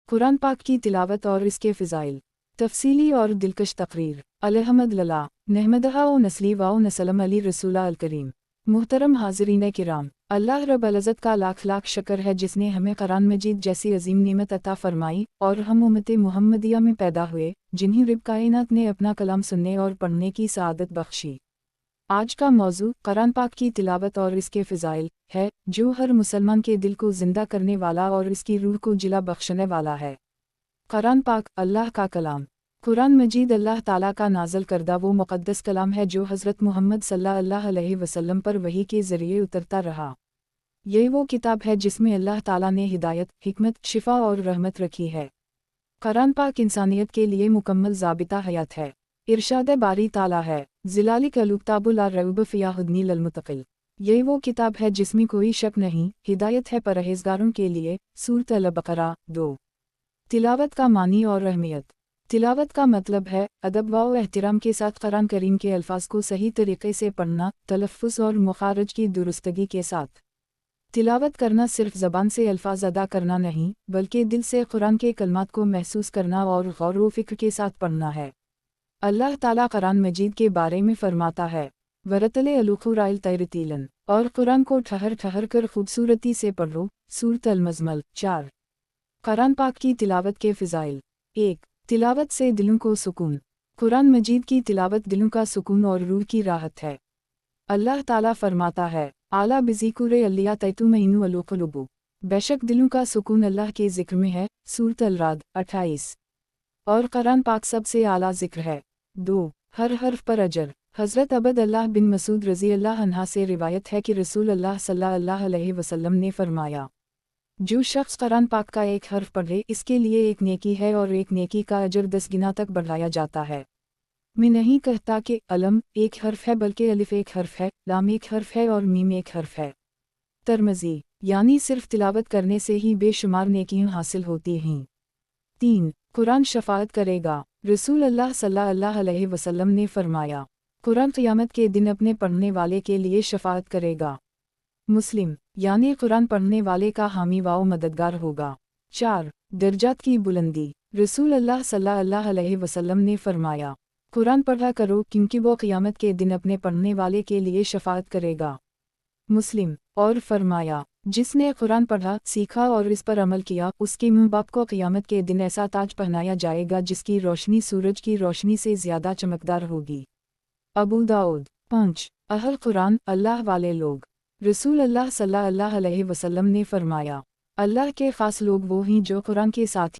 कुरान पाक की तिलावत और इसके फ़िज़ाइल। तफसीली और दिलकश तकरीर। अलहमदुलिल्लाह नहमदहा व नस्ली व नसलम अली रसूला अल करीम। मुहतरम हाज़रीन किराम, अल्लाह रब्बुल इज़्ज़त का लाख लाख शुक्र है जिसने हमें कुरान मजीद जैसी अजीम नेमत अता फरमाई और हम उम्मत मुहम्मदिया में पैदा हुए, जिन्हें रब कायनात ने अपना कलाम सुनने और पढ़ने की सआदत बख्शी। आज का मौजू कुरान पाक की तिलावत और इसके फ़िज़ाइल है, जो हर मुसलमान के दिल को ज़िंदा करने वाला और इसकी रूह को जिला बख्शने वाला है। कुरान पाक अल्लाह का कलाम। कुरान मजीद अल्लाह ताला का नाज़िल करदा वो मुक़द्दस कलाम है जो हज़रत मुहम्मद सल्लल्लाहु अलैहि वसल्लम पर वही के ज़रिए उतरता रहा। ये वो किताब है जिसमें अल्लाह ताला ने हिदायत, हिकमत, शिफा और रहमत रखी है। कुरान पाक इंसानियत के लिए मुकम्मल ज़ाबिता हयात है। इरशाद बारी ताला है, ज़िलालिक अलुक्ताबुल ला रैब फ़ीहा हुदनी लिल मुत्तक़ीन। ये वो किताब है जिसमें कोई शक नहीं, हिदायत है परहेज़गारों के लिए। सूरत अल-बक़रा 2। तिलावत का मानी और अहमियत। तिलावत का मतलब है अदब व एहतराम के साथ कुरान करीम के अल्फाज को सही तरीक़े से पढ़ना, तलफ़्फ़ुज़ और मुखारज की दुरुस्तगी के साथ। तिलावत करना सिर्फ ज़बान से अल्फाज अदा करना नहीं, बल्कि दिल से कुरान के कलमात को महसूस करना और गौर व फ़िक्र के साथ पढ़ना है। अल्लाह ताला कुरान मजीद के बारे में फ़रमाता है, वरतले अलुक़ुराइल तैरतीलन, और कुरान को ठहर ठहर कर खूबसूरती से पढ़ो। सूरत अल-मज़मल 4। कुरान पाक की तिलावत के फ़िज़ाइल। 1. तिलावत से दिलों को सुकून। कुरान मजीद की तिलावत दिलों का सुकून और रूह की राहत है। अल्लाह ताला फरमाता है, आला बिज़िक्रि अल्लिया तत्मइन्नु अलुक़ुलूब। बेशक दिलों का सुकून अल्लाह के ज़िक्र में है। सूरत अल-राद 28। और कुरान पाक सबसे आला ज़िक्र है। 2. हर हर्फ पर अजर। हज़रत अबद अल्लाह बिन मसूद रज़ी अल्लाह अन्हा से रिवायत है कि रसूल अल्लाह सल्लल्लाहु अलैहि वसल्लम ने फरमाया, जो शख्स कुरान पाक का एक हर्फ पढ़े, इसके लिए एक नेकी है और एक नेकी का अजर 10 गुना तक बढ़ाया जाता है। मैं नहीं कहता कि अलम एक हर्फ है, बल्कि अलिफ एक हर्फ है, लाम एक हर्फ है और मीम एक हर्फ है। तरमज़ी, यानी सिर्फ तिलावत करने से ही बेशुमार नेकियां हासिल होती हैं। 3. कुरान शफ़ाअत करेगा। रसूल अल्लाह सल्लल्लाहु अलैहि वसल्लम ने फरमाया, कुरान क़यामत के दिन अपने पढ़ने वाले के लिए शफ़ाअत करेगा। मुस्लिम, यानी कुरान पढ़ने वाले का हामी व मददगार होगा। 4. दर्जात की बुलंदी। रसूल अल्लाह सल्लल्लाहु अलैहि वसल्लम ने फरमाया, कुरान पढ़ा करो क्योंकि वो क़यामत के दिन अपने पढ़ने वाले के लिए शफ़ाअत करेगा। मुस्लिम, और फरमाया, जिसने कुरान पढ़ा, सीखा और इस पर अमल किया, उसके मुँह बाप को क़यामत के दिन ऐसा ताज पहनाया जाएगा जिसकी रोशनी सूरज की रोशनी से ज़्यादा चमकदार होगी। अबू दाऊद 5. अहल कुरान अल्लाह वाले लोग। रसूल अल्लाह सल्लल्लाहु अलैहि वसल्लम ने फरमाया, अल्लाह के ख़ास लोग वो हैं जो कुरान के साथ